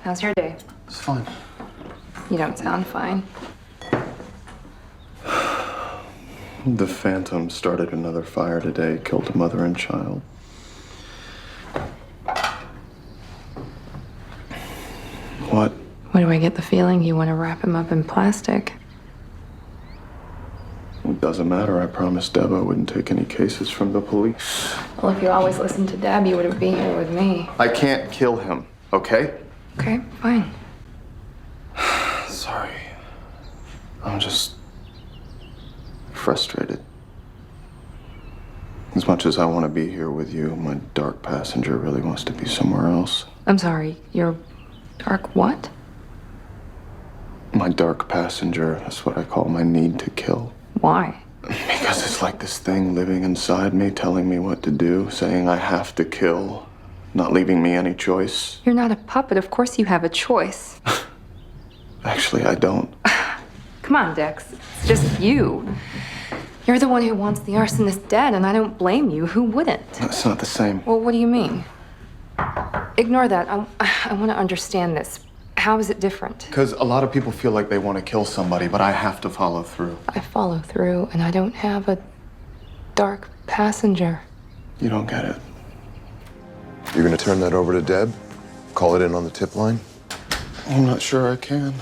How's your day? It's fine. You don't sound fine. The Phantom started another fire today, killed a mother and child. What? Why do I get the feeling you want to wrap him up in plastic? It doesn't matter. I promised Deb I wouldn't take any cases from the police. Well, if you always listened to Deb, you wouldn't be here with me. I can't kill him, okay? Okay, fine. Sorry. I'm just frustrated. As much as I want to be here with you, my dark passenger really wants to be somewhere else. I'm sorry, your dark what? My dark passenger, that's what I call my need to kill. Why? Because it's like this thing living inside me, telling me what to do, saying I have to kill, not leaving me any choice. You're not a puppet. Of course you have a choice. Actually, I don't. Come on, Dex. It's just you. You're the one who wants the arsonist dead, and I don't blame you. Who wouldn't? That's not the same. Well, what do you mean? Ignore that. I want to understand this. How is it different? Because a lot of people feel like they want to kill somebody, but I have to follow through. I follow through, and I don't have a dark passenger. You don't get it. You're gonna turn that over to Deb? Call it in on the tip line? I'm not sure I can.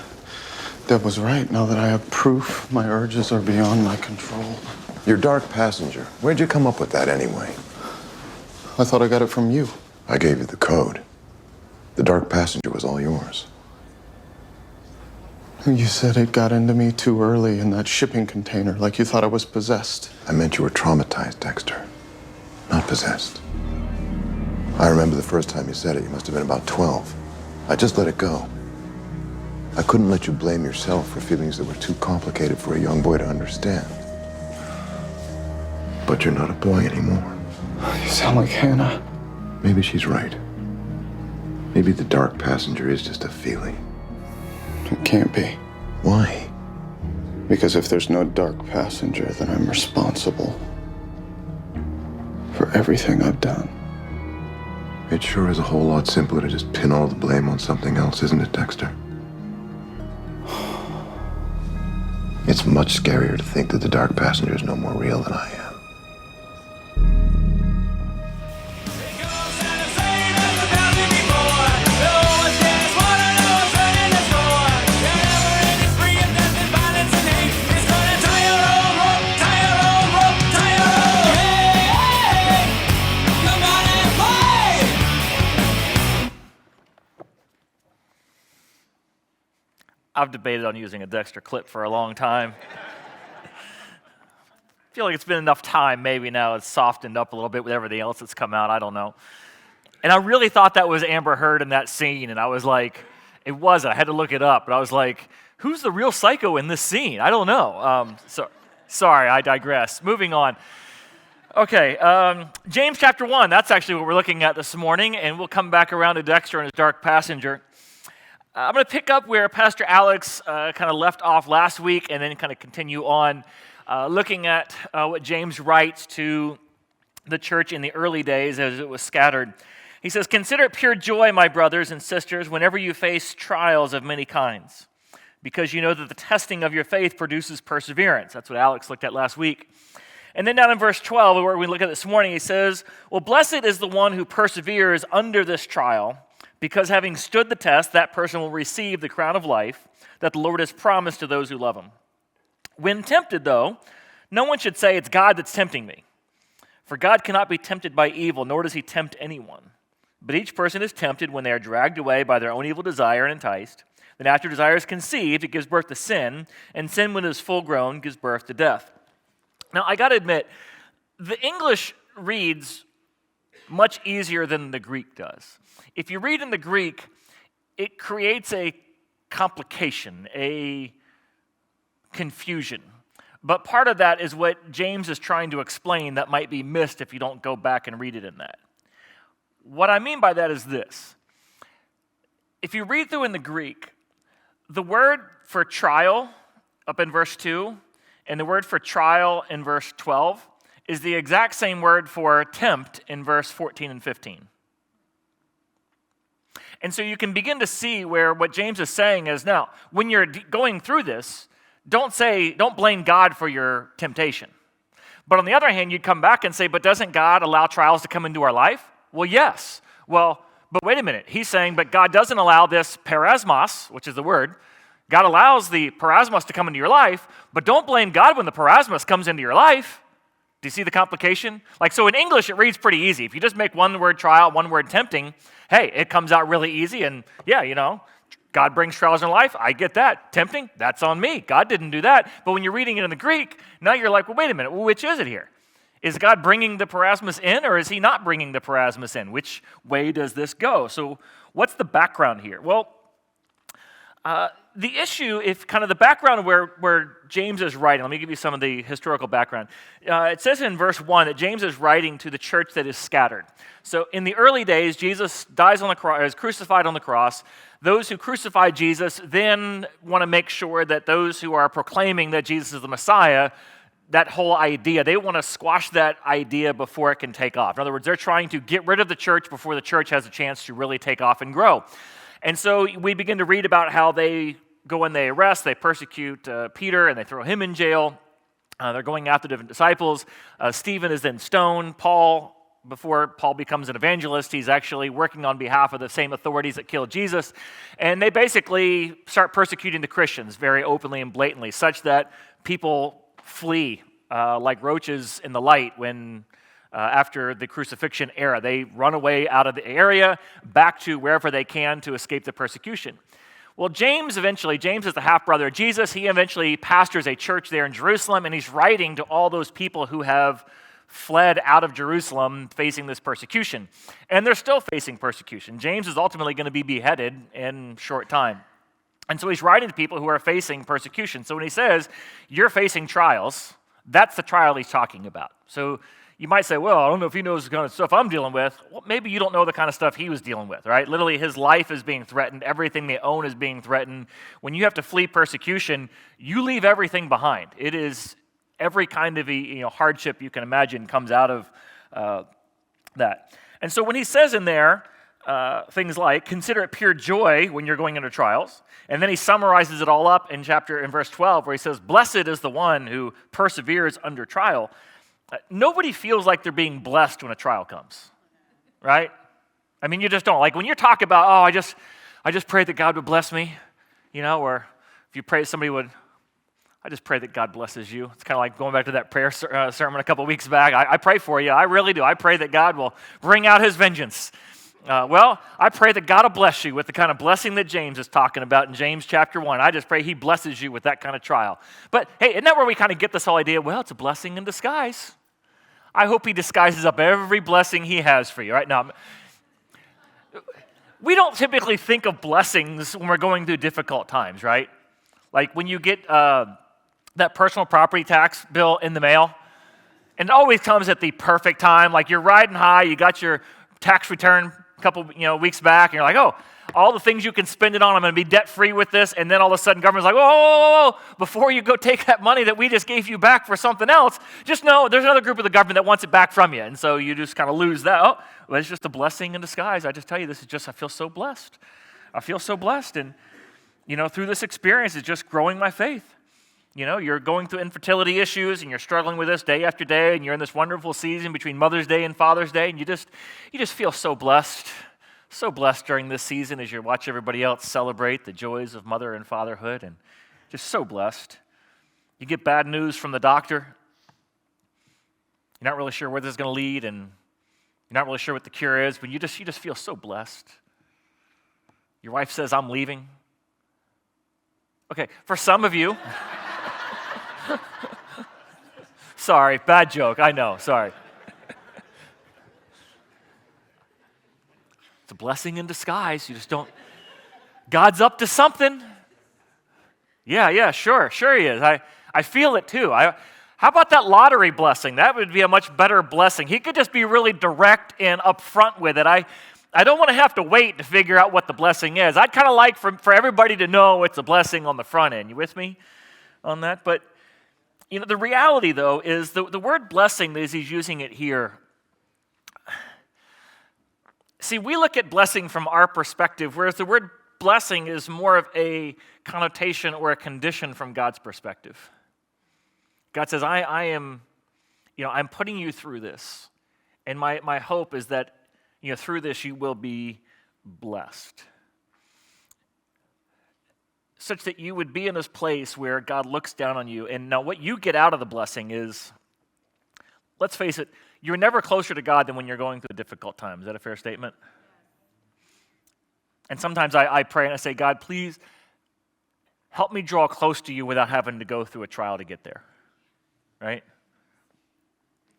Deb was right. Now that I have proof, my urges are beyond my control. Your dark passenger. Where'd you come up with that anyway? I thought I got it from you. I gave you the code. The dark passenger was all yours. You said it got into me too early in that shipping container, like you thought I was possessed. I meant you were traumatized, Dexter. Not possessed. I remember the first time you said it. You must have been about 12. I just let it go. I couldn't let you blame yourself for feelings that were too complicated for a young boy to understand. But you're not a boy anymore. You sound like Hannah. Maybe she's right. Maybe the dark passenger is just a feeling. It can't be. Why? Because if there's no dark passenger, then I'm responsible for everything I've done. It sure is a whole lot simpler to just pin all the blame on something else, isn't it, Dexter? It's much scarier to think that the dark passenger is no more real than I am. I've debated on using a Dexter clip for a long time. I feel like it's been enough time. Maybe now it's softened up a little bit with everything else that's come out. I don't know. And I really thought that was Amber Heard in that scene. And I was like, it wasn't. I had to look it up. But I was like, who's the real psycho in this scene? I don't know. Sorry, I digress. Moving on. Okay, James chapter 1. That's actually what we're looking at this morning. And we'll come back around to Dexter and his dark passenger. I'm going to pick up where Pastor Alex kind of left off last week and then kind of continue on looking at what James writes to the church in the early days as it was scattered. He says, "Consider it pure joy, my brothers and sisters, whenever you face trials of many kinds, because you know that the testing of your faith produces perseverance." That's what Alex looked at last week. And then down in verse 12, where we look at this morning, he says, "Well, blessed is the one who perseveres under this trial, because having stood the test, that person will receive the crown of life that the Lord has promised to those who love him. When tempted, though, no one should say, 'It's God that's tempting me.' For God cannot be tempted by evil, nor does he tempt anyone. But each person is tempted when they are dragged away by their own evil desire and enticed. Then after desire is conceived, it gives birth to sin, and sin, when it is full grown, gives birth to death." Now, I got to admit, the English reads much easier than the Greek does. If you read in the Greek, it creates a complication, a confusion. But part of that is what James is trying to explain that might be missed if you don't go back and read it in that. What I mean by that is this. If you read through in the Greek, the word for trial up in verse 2 and the word for trial in verse 12 is the exact same word for tempt in verse 14 and 15. And so you can begin to see where what James is saying is, now, when you're going through this, don't blame God for your temptation. But on the other hand, you'd come back and say, but doesn't God allow trials to come into our life? Well, yes. Well, but wait a minute. He's saying, but God doesn't allow this parasmos, which is the word. God allows the parasmos to come into your life, but don't blame God when the parasmos comes into your life. Do you see the complication? Like, so in English, it reads pretty easy. If you just make one word trial, one word tempting, hey, it comes out really easy. And yeah, God brings trials in life. I get that. Tempting, that's on me. God didn't do that. But when you're reading it in the Greek, now you're like, well, wait a minute. Well, which is it here? Is God bringing the parasmos in, or is he not bringing the parasmos in? Which way does this go? So what's the background here? Well, the issue, if kind of the background of where James is writing, let me give you some of the historical background. It says in verse 1 that James is writing to the church that is scattered. So in the early days, Jesus dies on the cross, is crucified on the cross. Those who crucified Jesus then want to make sure that those who are proclaiming that Jesus is the Messiah, that whole idea, they want to squash that idea before it can take off. In other words, they're trying to get rid of the church before the church has a chance to really take off and grow. And so we begin to read about how they go and they arrest, they persecute Peter, and they throw him in jail. They're going after different disciples. Stephen is then stoned. Paul, before Paul becomes an evangelist, he's actually working on behalf of the same authorities that killed Jesus. And they basically start persecuting the Christians very openly and blatantly, such that people flee like roaches in the light when after the crucifixion era. They run away out of the area back to wherever they can to escape the persecution. Well, James is the half-brother of Jesus. He eventually pastors a church there in Jerusalem, and he's writing to all those people who have fled out of Jerusalem facing this persecution. And they're still facing persecution. James is ultimately going to be beheaded in short time. And so he's writing to people who are facing persecution. So when he says, you're facing trials, that's the trial he's talking about. So you might say, well, I don't know if he knows the kind of stuff I'm dealing with. Well, maybe you don't know the kind of stuff he was dealing with, right? Literally, his life is being threatened. Everything they own is being threatened. When you have to flee persecution, you leave everything behind. It is every kind of hardship you can imagine comes out of that. And so when he says in there things like, consider it pure joy when you're going into trials, and then he summarizes it all up in verse 12, where he says, blessed is the one who perseveres under trial. Nobody feels like they're being blessed when a trial comes, right? I mean, you just don't. Like when you talk about, I just pray that God would bless me, or if you pray somebody would, I just pray that God blesses you. It's kind of like going back to that prayer sermon a couple weeks back. I pray for you. I really do. I pray that God will bring out his vengeance. Well, I pray that God will bless you with the kind of blessing that James is talking about in James chapter 1. I just pray he blesses you with that kind of trial. But hey, isn't that where we kind of get this whole idea? Well, it's a blessing in disguise. I hope he disguises up every blessing he has for you. Right now, we don't typically think of blessings when we're going through difficult times, right? Like when you get that personal property tax bill in the mail, and it always comes at the perfect time. Like you're riding high, you got your tax return a couple weeks back, and you're like, oh, all the things you can spend it on, I'm going to be debt-free with this, and then all of a sudden government's like, whoa, before you go take that money that we just gave you back for something else, just know there's another group of the government that wants it back from you, and so you just kind of lose that. Oh, well, it's just a blessing in disguise. I just tell you, I feel so blessed. I feel so blessed, and through this experience, it's just growing my faith. You're going through infertility issues, and you're struggling with this day after day, and you're in this wonderful season between Mother's Day and Father's Day, and you just feel so blessed. So blessed during this season as you watch everybody else celebrate the joys of mother and fatherhood, and just so blessed. You get bad news from the doctor. You're not really sure where this is going to lead, and you're not really sure what the cure is, but you just feel so blessed. Your wife says, I'm leaving. Okay, for some of you, sorry, bad joke, I know, sorry. It's a blessing in disguise. You just don't, God's up to something. Yeah, sure he is. I feel it too. How about that lottery blessing? That would be a much better blessing. He could just be really direct and upfront with it. I don't want to have to wait to figure out what the blessing is. I'd kind of like for everybody to know it's a blessing on the front end. You with me on that? But the reality, though, is the word blessing, as he's using it here, See, we look at blessing from our perspective, whereas the word blessing is more of a connotation or a condition from God's perspective. God says, I am, I'm putting you through this. And my hope is that, through this you will be blessed. Such that you would be in this place where God looks down on you. And now what you get out of the blessing is, let's face it, you're never closer to God than when you're going through a difficult time. Is that a fair statement? And sometimes I pray and I say, God, please help me draw close to you without having to go through a trial to get there. Right?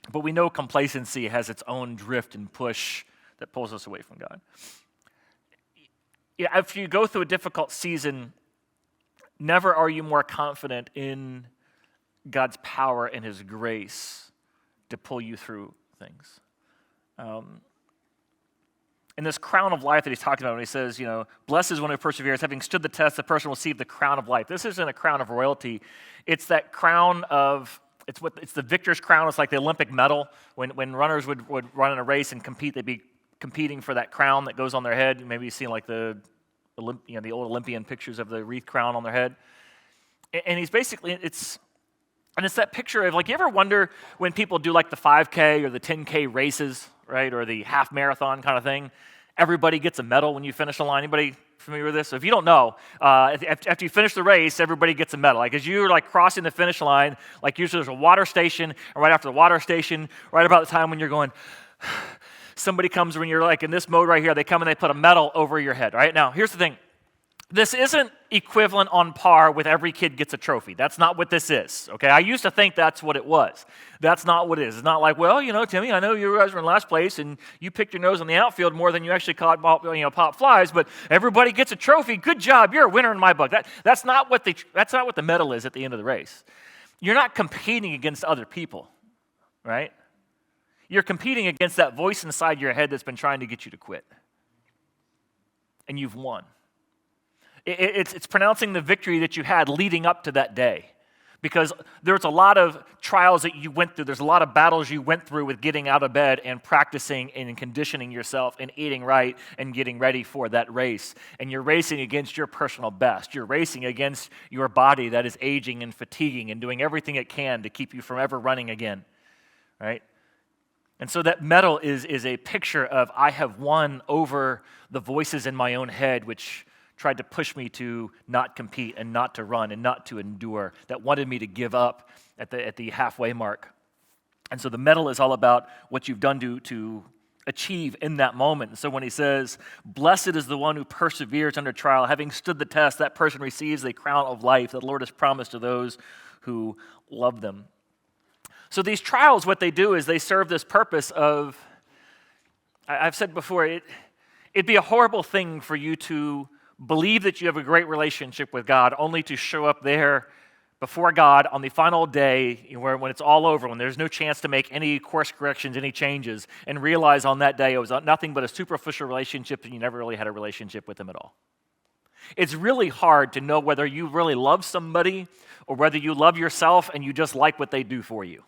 But we know complacency has its own drift and push that pulls us away from God. Yeah, if you go through a difficult season, never are you more confident in God's power and his grace to pull you through things. In this crown of life that he's talking about when he says, blessed is one who perseveres, having stood the test, the person will receive the crown of life. This isn't a crown of royalty. It's that crown of, it's the victor's crown. It's like the Olympic medal. When runners would run in a race and compete, they'd be competing for that crown that goes on their head. Maybe you've seen like the old Olympian pictures of the wreath crown on their head. And he's basically, it's that picture of, like, you ever wonder when people do like the 5K or the 10K races, right, or the half marathon kind of thing, everybody gets a medal when you finish the line. Anybody familiar with this? So if you don't know, after you finish the race, everybody gets a medal. Like, as you're like crossing the finish line, like usually there's a water station, and right after the water station, right about the time when you're going, somebody comes when you're like in this mode right here, they come and they put a medal over your head, right? Now, here's the thing. This isn't equivalent on par with every kid gets a trophy. That's not what this is, okay? I used to think that's what it was. That's not what it is. It's not like, well, Timmy, I know you guys were in last place and you picked your nose on the outfield more than you actually caught pop flies, but everybody gets a trophy. Good job. You're a winner in my book. That's not what the medal is at the end of the race. You're not competing against other people, right? You're competing against that voice inside your head that's been trying to get you to quit. And you've won. It's pronouncing the victory that you had leading up to that day. Because there's a lot of trials that you went through. There's a lot of battles you went through with getting out of bed and practicing and conditioning yourself and eating right and getting ready for that race. And you're racing against your personal best. You're racing against your body that is aging and fatiguing and doing everything it can to keep you from ever running again. Right? And so that medal is a picture of, I have won over the voices in my own head which tried to push me to not compete and not to run and not to endure, that wanted me to give up at the halfway mark. And so the medal is all about what you've done to achieve in that moment. And so when he says, blessed is the one who perseveres under trial, having stood the test, that person receives a crown of life that the Lord has promised to those who love them. So these trials, what they do is they serve this purpose of, I've said before, it'd be a horrible thing for you to believe that you have a great relationship with God only to show up there before God on the final day when it's all over, when there's no chance to make any course corrections, any changes, and realize on that day it was nothing but a superficial relationship and you never really had a relationship with Him at all. It's really hard to know whether you really love somebody or whether you love yourself and you just like what they do for you.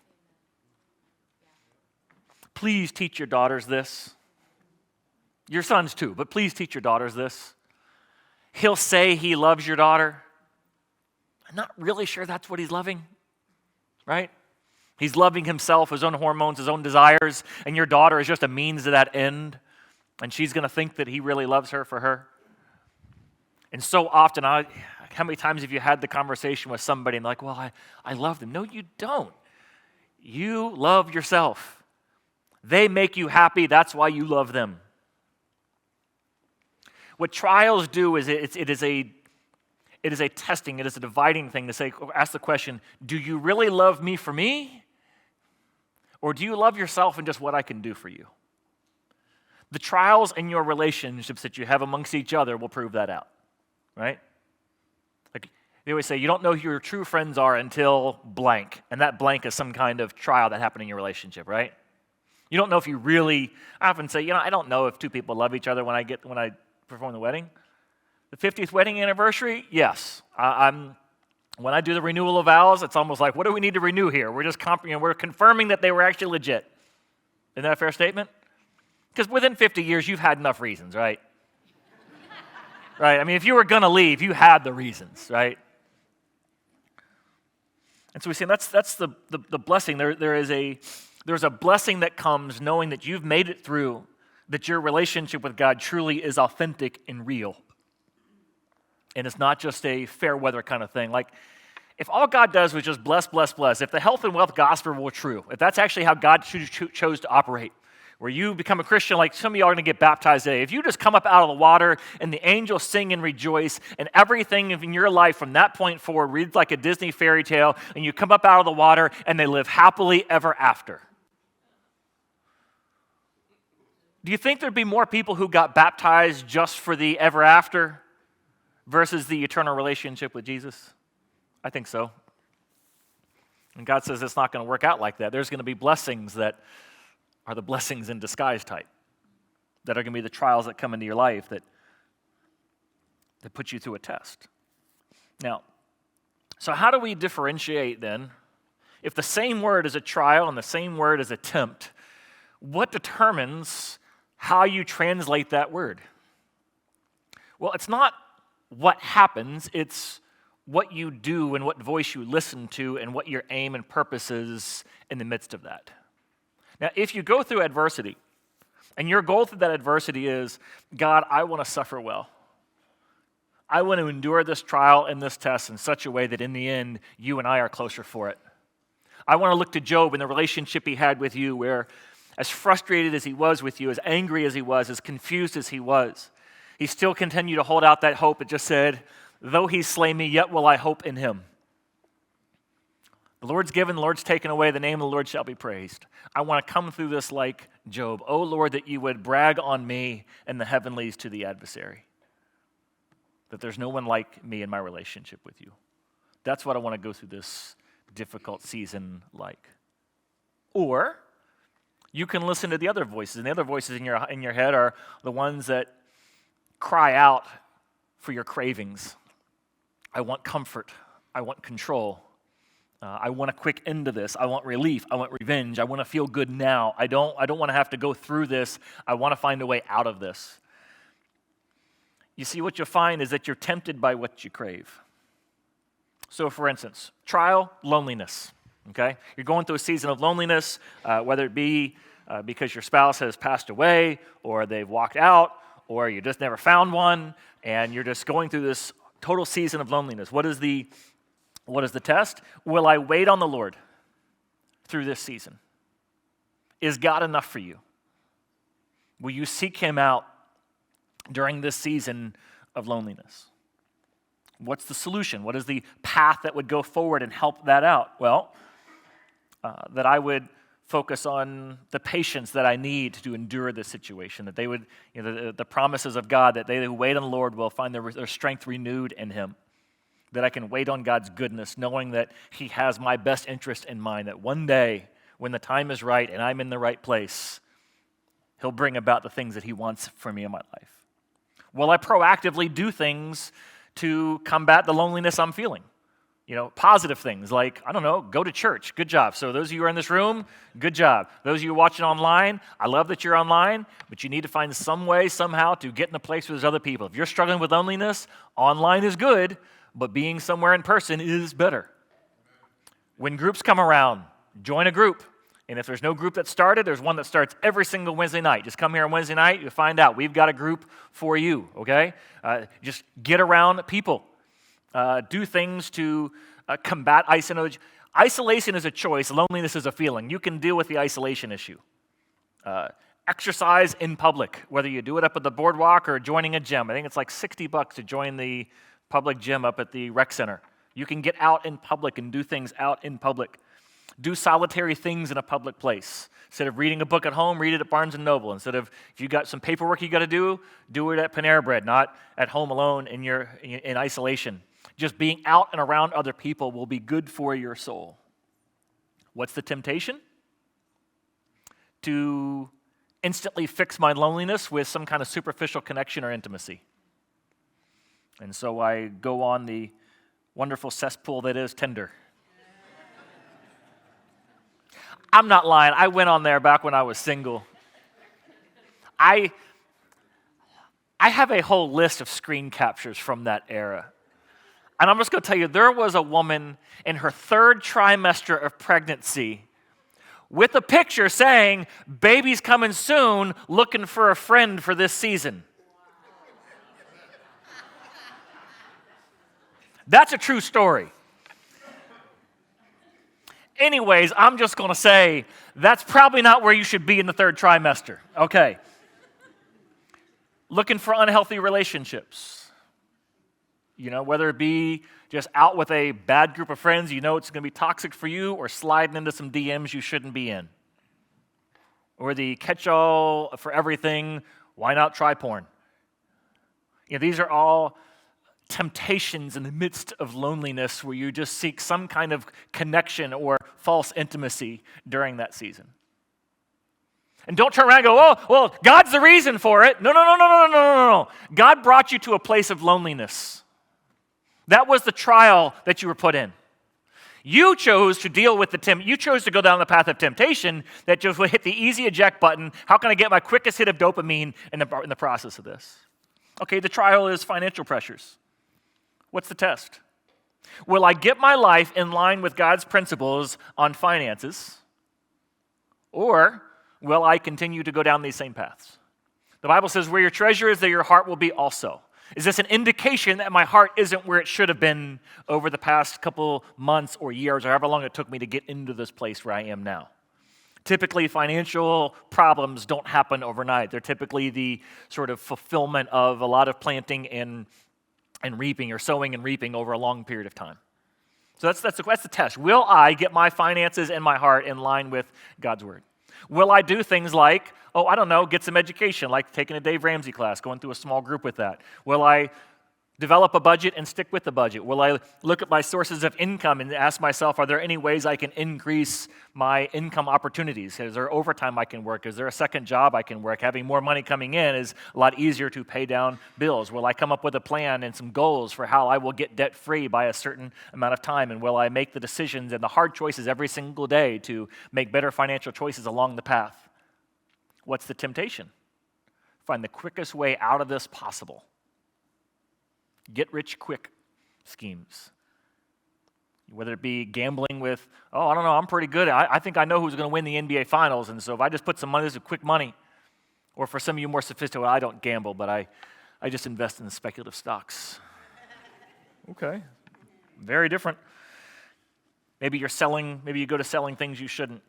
Please teach your daughters this. Your sons too, but please teach your daughters this. He'll say he loves your daughter. I'm not really sure that's what he's loving, right? He's loving himself, his own hormones, his own desires, and your daughter is just a means to that end, and she's going to think that he really loves her for her. And so often, how many times have you had the conversation with somebody and like, well, I love them. No, you don't. You love yourself. They make you happy. That's why you love them. What trials do is it is a testing, it is a dividing thing to say, ask the question, do you really love me for me? Or do you love yourself and just what I can do for you? The trials in your relationships that you have amongst each other will prove that out, right? Like they always say, you don't know who your true friends are until blank, and that blank is some kind of trial that happened in your relationship, right? You don't know if you really, I often say, I don't know if two people love each other when I perform the wedding. The 50th wedding anniversary, yes. When I do the renewal of vows, it's almost like, what do we need to renew here? We're just we're confirming that they were actually legit. Isn't that a fair statement? Because within 50 years, you've had enough reasons, right? Right? I mean, if you were going to leave, you had the reasons, right? And so we say that's the blessing. There's a blessing that comes knowing that you've made it through, that your relationship with God truly is authentic and real. And it's not just a fair weather kind of thing. Like, if all God does was just bless, bless, bless, if the health and wealth gospel were true, if that's actually how God chose to operate, where you become a Christian, like some of y'all are going to get baptized today, if you just come up out of the water and the angels sing and rejoice, and everything in your life from that point forward reads like a Disney fairy tale, and you come up out of the water and they live happily ever after. Do you think there'd be more people who got baptized just for the ever after versus the eternal relationship with Jesus? I think so. And God says it's not going to work out like that. There's going to be blessings that are the blessings in disguise type, that are going to be the trials that come into your life that put you through a test. Now, so how do we differentiate then? If the same word is a trial and the same word is a tempt, what determines how you translate that word? Well, it's not what happens, it's what you do and what voice you listen to and what your aim and purpose is in the midst of that. Now, if you go through adversity, and your goal through that adversity is, God, I want to suffer well. I want to endure this trial and this test in such a way that in the end, you and I are closer for it. I want to look to Job and the relationship he had with you, where as frustrated as he was with you, as angry as he was, as confused as he was, he still continued to hold out that hope. It just said, though he slay me, yet will I hope in him. The Lord's given, the Lord's taken away, the name of the Lord shall be praised. I want to come through this like Job. Oh, Lord, that you would brag on me in the heavenlies to the adversary. That there's no one like me in my relationship with you. That's what I want to go through this difficult season like. Or you can listen to the other voices, and the other voices in your head are the ones that cry out for your cravings. I want comfort. I want control. I want a quick end to this. I want relief. I want revenge. I want to feel good now. I don't want to have to go through this. I want to find a way out of this. You see, what you'll find is that you're tempted by what you crave. So, for instance, trial, loneliness. Okay? You're going through a season of loneliness, whether it be because your spouse has passed away, or they've walked out, or you just never found one, and you're just going through this total season of loneliness. What is the test? Will I wait on the Lord through this season? Is God enough for you? Will you seek him out during this season of loneliness? What's the solution? What is the path that would go forward and help that out? Well, that I would focus on the patience that I need to endure this situation, that they would, the promises of God, that they who wait on the Lord will find their strength renewed in him. That I can wait on God's goodness, knowing that he has my best interest in mind, that one day, when the time is right and I'm in the right place, he'll bring about the things that he wants for me in my life. Will I proactively do things to combat the loneliness I'm feeling? Positive things like, I don't know, go to church. Good job. So those of you who are in this room, good job. Those of you watching online, I love that you're online, but you need to find some way, somehow, to get in a place where there's other people. If you're struggling with loneliness, online is good, but being somewhere in person is better. When groups come around, join a group. And if there's no group that started, there's one that starts every single Wednesday night. Just come here on Wednesday night, you'll find out. We've got a group for you, okay? Just get around people. Do things to combat isolation. Isolation is a choice. Loneliness is a feeling. You can deal with the isolation issue. Exercise in public, whether you do it up at the boardwalk or joining a gym. I think it's like $60 to join the public gym up at the rec center. You can get out in public and do things out in public. Do solitary things in a public place. Instead of reading a book at home, read it at Barnes & Noble. Instead of, if you got some paperwork you got to do it at Panera Bread, not at home alone in isolation. Just being out and around other people will be good for your soul. What's the temptation? To instantly fix my loneliness with some kind of superficial connection or intimacy. And so I go on the wonderful cesspool that is Tinder. I'm not lying. I went on there back when I was single. I have a whole list of screen captures from that era. And I'm just going to tell you, there was a woman in her 3rd trimester of pregnancy with a picture saying, "Baby's coming soon, looking for a friend for this season." That's a true story. Anyways, I'm just going to say that's probably not where you should be in the 3rd trimester. Okay. Looking for unhealthy relationships. Whether it be just out with a bad group of friends, it's going to be toxic for you, or sliding into some DMs you shouldn't be in. Or the catch-all for everything, why not try porn? These are all temptations in the midst of loneliness where you just seek some kind of connection or false intimacy during that season. And don't turn around and go, "Oh, well, God's the reason for it." No. God brought you to a place of loneliness. That was the trial that you were put in. You chose to deal with you chose to go down the path of temptation that just would hit the easy eject button. How can I get my quickest hit of dopamine in the process of this? Okay, the trial is financial pressures. What's the test? Will I get my life in line with God's principles on finances? Or will I continue to go down these same paths? The Bible says, "Where your treasure is, there your heart will be also." Is this an indication that my heart isn't where it should have been over the past couple months or years, or however long it took me to get into this place where I am now? Typically, financial problems don't happen overnight. They're typically the sort of fulfillment of a lot of planting and reaping, or sowing and reaping over a long period of time. So that's the test. Will I get my finances and my heart in line with God's word? Will I do things like, get some education, like taking a Dave Ramsey class, going through a small group with that? Will I develop a budget and stick with the budget? Will I look at my sources of income and ask myself, are there any ways I can increase my income opportunities? Is there overtime I can work? Is there a second job I can work? Having more money coming in is a lot easier to pay down bills. Will I come up with a plan and some goals for how I will get debt-free by a certain amount of time? And will I make the decisions and the hard choices every single day to make better financial choices along the path? What's the temptation? Find the quickest way out of this possible. Get-rich-quick schemes. Whether it be gambling with, I'm pretty good. I think I know who's going to win the NBA Finals, and so if I just put some money, this is quick money. Or for some of you more sophisticated, I don't gamble, but I just invest in the speculative stocks. Okay, very different. Maybe you go to selling things you shouldn't.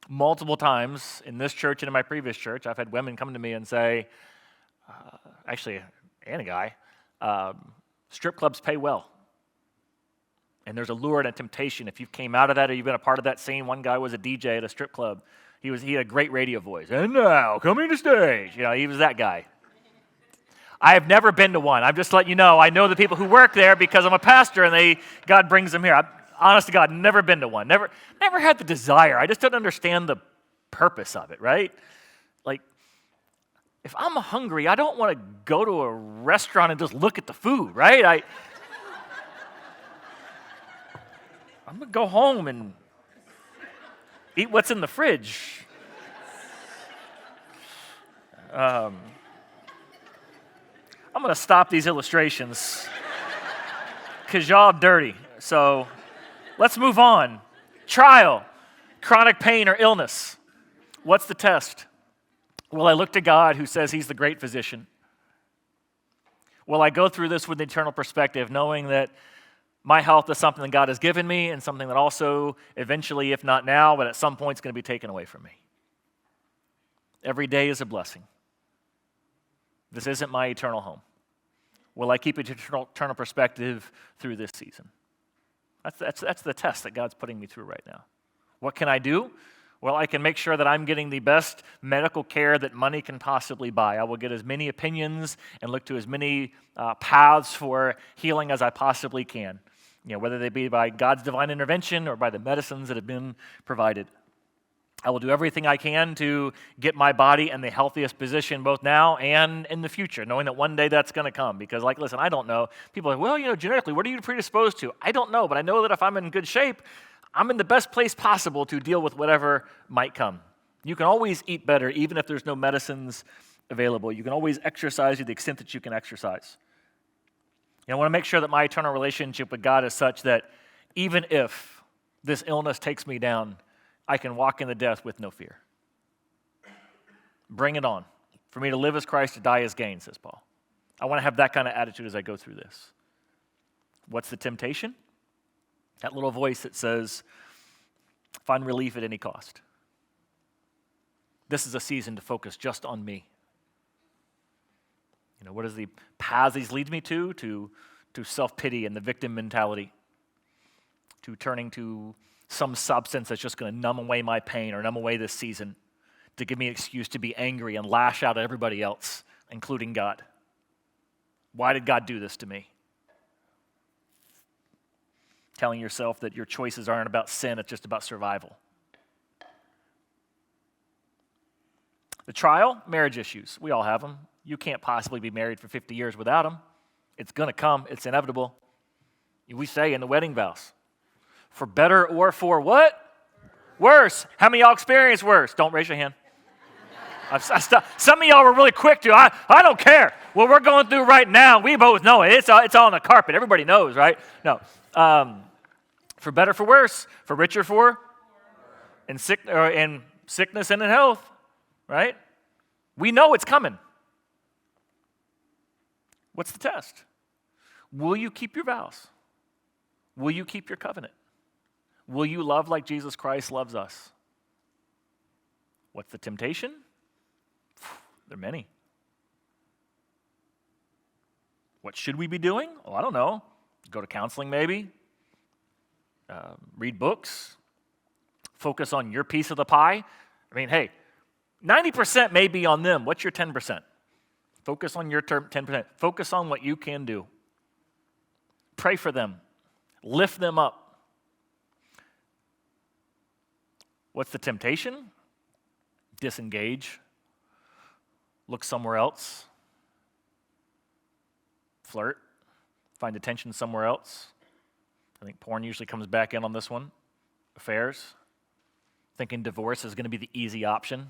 Multiple times in this church and in my previous church, I've had women come to me and say, and a guy, strip clubs pay well. And there's a lure and a temptation. If you came out of that or you've been a part of that scene, one guy was a DJ at a strip club. He had a great radio voice. "And now, coming to stage." He was that guy. I have never been to one. I'm just letting you know. I know the people who work there because I'm a pastor and God brings them here. Honest to God, never been to one. Never had the desire. I just don't understand the purpose of it, right? Like, if I'm hungry, I don't want to go to a restaurant and just look at the food, right? I'm going to go home and eat what's in the fridge. I'm going to stop these illustrations because y'all are dirty. So let's move on. Trial, chronic pain or illness. What's the test? Will I look to God who says he's the great physician? Will I go through this with an eternal perspective, knowing that my health is something that God has given me and something that also eventually, if not now, but at some point is going to be taken away from me? Every day is a blessing. This isn't my eternal home. Will I keep an eternal perspective through this season? That's the test that God's putting me through right now. What can I do? Well, I can make sure that I'm getting the best medical care that money can possibly buy. I will get as many opinions and look to as many paths for healing as I possibly can, whether they be by God's divine intervention or by the medicines that have been provided. I will do everything I can to get my body in the healthiest position both now and in the future, knowing that one day that's going to come. Because, listen, I don't know. People are like, well, genetically, what are you predisposed to? I don't know, but I know that if I'm in good shape, I'm in the best place possible to deal with whatever might come. You can always eat better, even if there's no medicines available. You can always exercise to the extent that you can exercise. I want to make sure that my eternal relationship with God is such that even if this illness takes me down, I can walk into death with no fear. Bring it on. For me to live as Christ, to die as gain, says Paul. I want to have that kind of attitude as I go through this. What's the temptation? That little voice that says, find relief at any cost. This is a season to focus just on me. What is the paths these leads me to? To self-pity and the victim mentality. To turning to some substance that's just going to numb away my pain or numb away this season. To give me an excuse to be angry and lash out at everybody else, including God. Why did God do this to me? Telling yourself that your choices aren't about sin, it's just about survival. The trial, marriage issues. We all have them. You can't possibly be married for 50 years without them. It's going to come. It's inevitable. We say in the wedding vows, for better or for what? Worse. How many of y'all experience worse? Don't raise your hand. Some of y'all were really quick to, I don't care. What we're going through right now, we both know it. It's all on the carpet. Everybody knows, right? No. For better, for worse. For richer, for? In sickness and in health, right? We know it's coming. What's the test? Will you keep your vows? Will you keep your covenant? Will you love like Jesus Christ loves us? What's the temptation? There are many. What should we be doing? Oh, I don't know. Go to counseling maybe. Read books. Focus on your piece of the pie. I mean, hey, 90% may be on them. What's your 10%? Focus on your 10%. Focus on what you can do. Pray for them. Lift them up. What's the temptation? Disengage. Look somewhere else. Flirt. Find attention somewhere else. I think porn usually comes back in on this one. Affairs. Thinking divorce is going to be the easy option.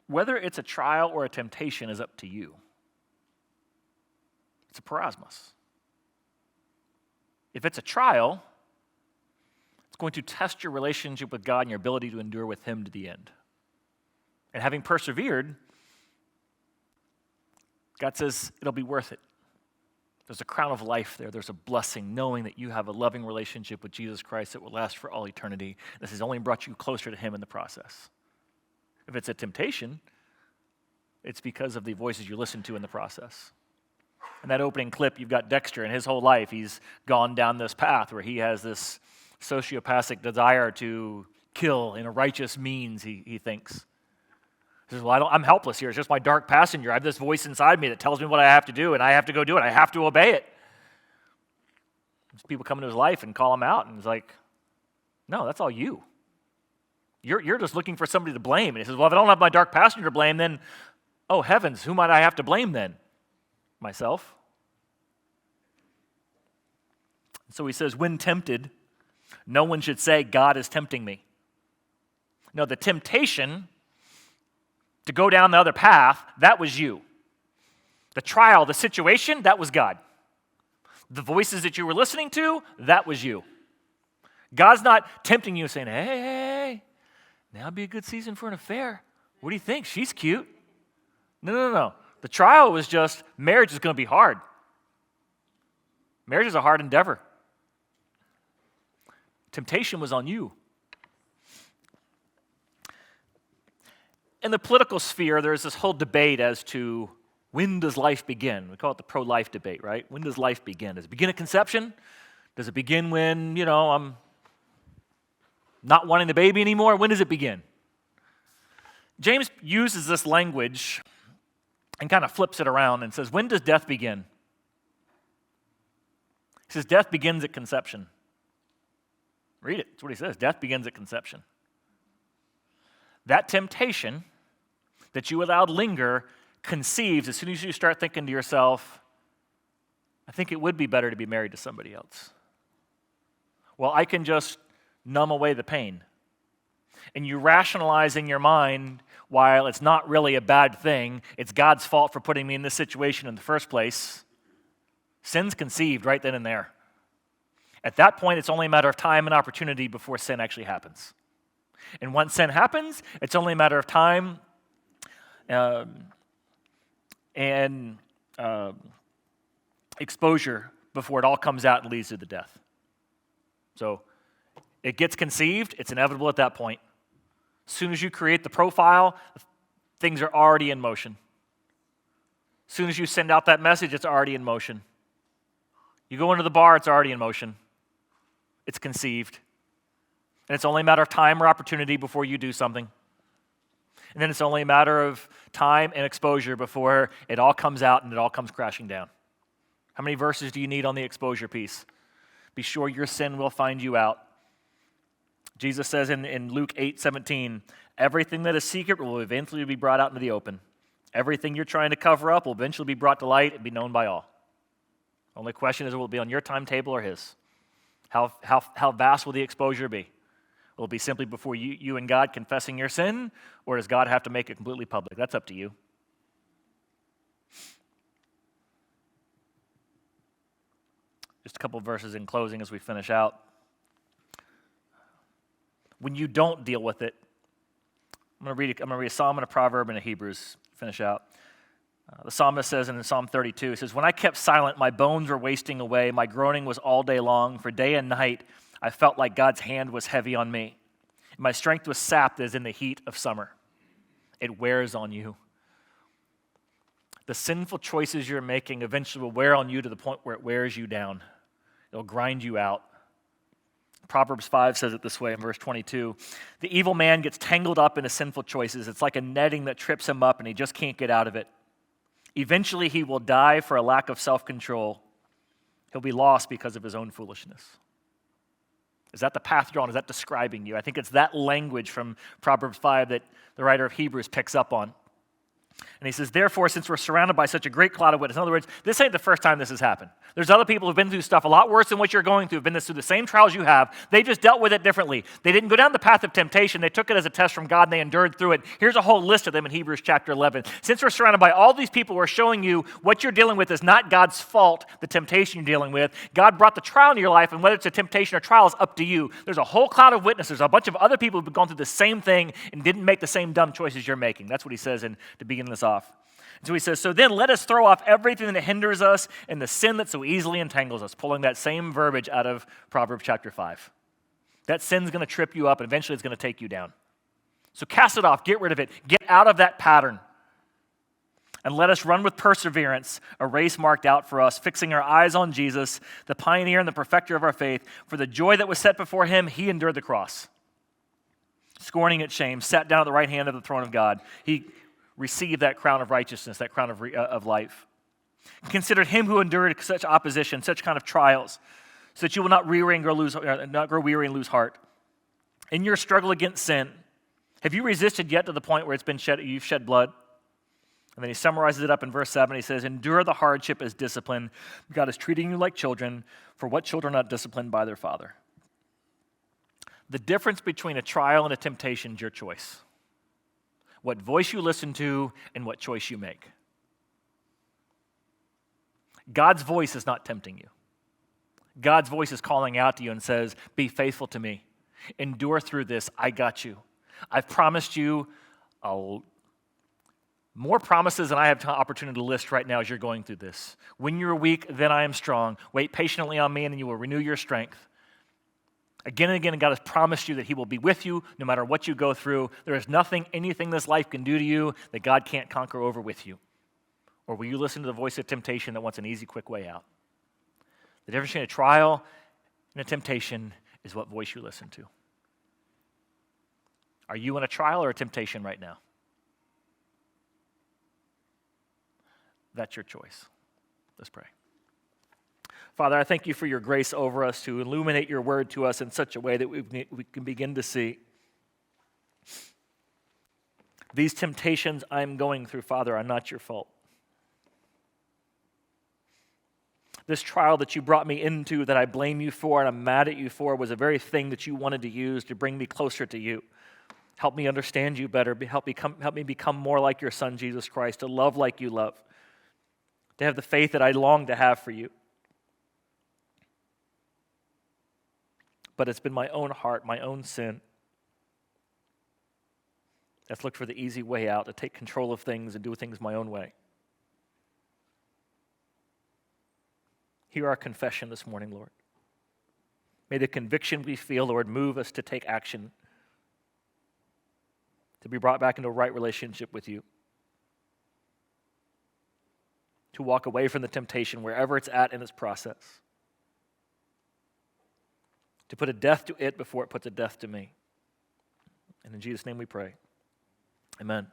Whether it's a trial or a temptation is up to you. It's a parasmos. If it's a trial, it's going to test your relationship with God and your ability to endure with Him to the end. And having persevered, God says it'll be worth it. There's a crown of life there. There's a blessing knowing that you have a loving relationship with Jesus Christ that will last for all eternity. This has only brought you closer to Him in the process. If it's a temptation, it's because of the voices you listen to in the process. In that opening clip, you've got Dexter, and his whole life, he's gone down this path where he has this sociopathic desire to kill in a righteous means, he thinks. He says, well, I'm helpless here. It's just my dark passenger. I have this voice inside me that tells me what I have to do, and I have to go do it. I have to obey it. People come into his life and call him out, and he's like, no, that's all you. You're just looking for somebody to blame. And he says, well, if I don't have my dark passenger to blame, then, oh heavens, who might I have to blame then? Myself. So he says, when tempted, no one should say, God is tempting me. No, the temptation to go down the other path, that was you. The trial, the situation, that was God. The voices that you were listening to, that was you. God's not tempting you saying, hey, now would be a good season for an affair. What do you think? She's cute. No. The trial was just, marriage is going to be hard. Marriage is a hard endeavor. Temptation was on you. In the political sphere, there's this whole debate as to when does life begin? We call it the pro-life debate, right? When does life begin? Does it begin at conception? Does it begin when, I'm not wanting the baby anymore? When does it begin? James uses this language and kind of flips it around and says, when does death begin? He says, death begins at conception. Read it. That's what he says. Death begins at conception. That temptation that you allowed linger conceives as soon as you start thinking to yourself, I think it would be better to be married to somebody else. Well, I can just numb away the pain. And you rationalize in your mind, while it's not really a bad thing, it's God's fault for putting me in this situation in the first place. Sin's conceived right then and there. At that point, it's only a matter of time and opportunity before sin actually happens. And once sin happens, it's only a matter of time and exposure before it all comes out and leads to the death. So it gets conceived, it's inevitable at that point. As soon as you create the profile, things are already in motion. As soon as you send out that message, it's already in motion. You go into the bar, it's already in motion. It's conceived. And it's only a matter of time or opportunity before you do something. And then it's only a matter of time and exposure before it all comes out and it all comes crashing down. How many verses do you need on the exposure piece? Be sure your sin will find you out. Jesus says in Luke 8:17, everything that is secret will eventually be brought out into the open. Everything you're trying to cover up will eventually be brought to light and be known by all. Only question is, will it be on your timetable or his? How vast will the exposure be? Will it be simply before you and God confessing your sin, or does God have to make it completely public? That's up to you. Just a couple of verses in closing as we finish out. When you don't deal with it, I'm going to read a psalm and a proverb and a Hebrews, finish out. The psalmist says in Psalm 32, it says, when I kept silent, my bones were wasting away. My groaning was all day long. For day and night, I felt like God's hand was heavy on me. My strength was sapped as in the heat of summer. It wears on you. The sinful choices you're making eventually will wear on you to the point where it wears you down. It'll grind you out. Proverbs 5 says it this way in verse 22. The evil man gets tangled up in his sinful choices. It's like a netting that trips him up and he just can't get out of it. Eventually, he will die for a lack of self-control. He'll be lost because of his own foolishness. Is that the path you're on? Is that describing you? I think it's that language from Proverbs 5 that the writer of Hebrews picks up on. And he says, therefore, since we're surrounded by such a great cloud of witnesses, in other words, this ain't the first time this has happened. There's other people who've been through stuff a lot worse than what you're going through, have been through the same trials you have. They just dealt with it differently. They didn't go down the path of temptation. They took it as a test from God, and they endured through it. Here's a whole list of them in Hebrews chapter 11. Since we're surrounded by all these people who are showing you what you're dealing with is not God's fault, the temptation you're dealing with. God brought the trial into your life, and whether it's a temptation or trial is up to you. There's a whole cloud of witnesses, a bunch of other people who've gone through the same thing and didn't make the same dumb choices you're making. That's what he says to begin this off. So he says, so then let us throw off everything that hinders us and the sin that so easily entangles us, pulling that same verbiage out of Proverbs chapter 5. That sin's going to trip you up, and eventually it's going to take you down. So cast it off, get rid of it, get out of that pattern. And let us run with perseverance a race marked out for us, fixing our eyes on Jesus, the pioneer and the perfecter of our faith. For the joy that was set before him, he endured the cross, scorning its shame, sat down at the right hand of the throne of God. He received that crown of righteousness, that crown of life. Consider him who endured such opposition, such kind of trials, so that you will not grow weary and lose heart. In your struggle against sin, have you resisted yet to the point where you've shed blood? And then he summarizes it up in verse 7. He says, endure the hardship as discipline. God is treating you like children, for what children are not disciplined by their father? The difference between a trial and a temptation is your choice. What voice you listen to and what choice you make. God's voice is not tempting you. God's voice is calling out to you and says, be faithful to me. Endure through this. I got you. I've promised you more promises than I have opportunity to list right now as you're going through this. When you're weak, then I am strong. Wait patiently on me and you will renew your strength. Again and again, God has promised you that he will be with you no matter what you go through. There is nothing, anything this life can do to you that God can't conquer over with you. Or will you listen to the voice of temptation that wants an easy, quick way out? The difference between a trial and a temptation is what voice you listen to. Are you in a trial or a temptation right now? That's your choice. Let's pray. Father, I thank you for your grace over us to illuminate your word to us in such a way that we can begin to see these temptations I'm going through, Father, are not your fault. This trial that you brought me into that I blame you for and I'm mad at you for was a very thing that you wanted to use to bring me closer to you. Help me understand you better. Help me become more like your Son, Jesus Christ, to love like you love, to have the faith that I long to have for you. But it's been my own heart, my own sin, that's looked for the easy way out, to take control of things and do things my own way. Hear our confession this morning, Lord. May the conviction we feel, Lord, move us to take action, to be brought back into a right relationship with you, to walk away from the temptation wherever it's at in its process, to put a death to it before it puts a death to me. And in Jesus' name we pray. Amen.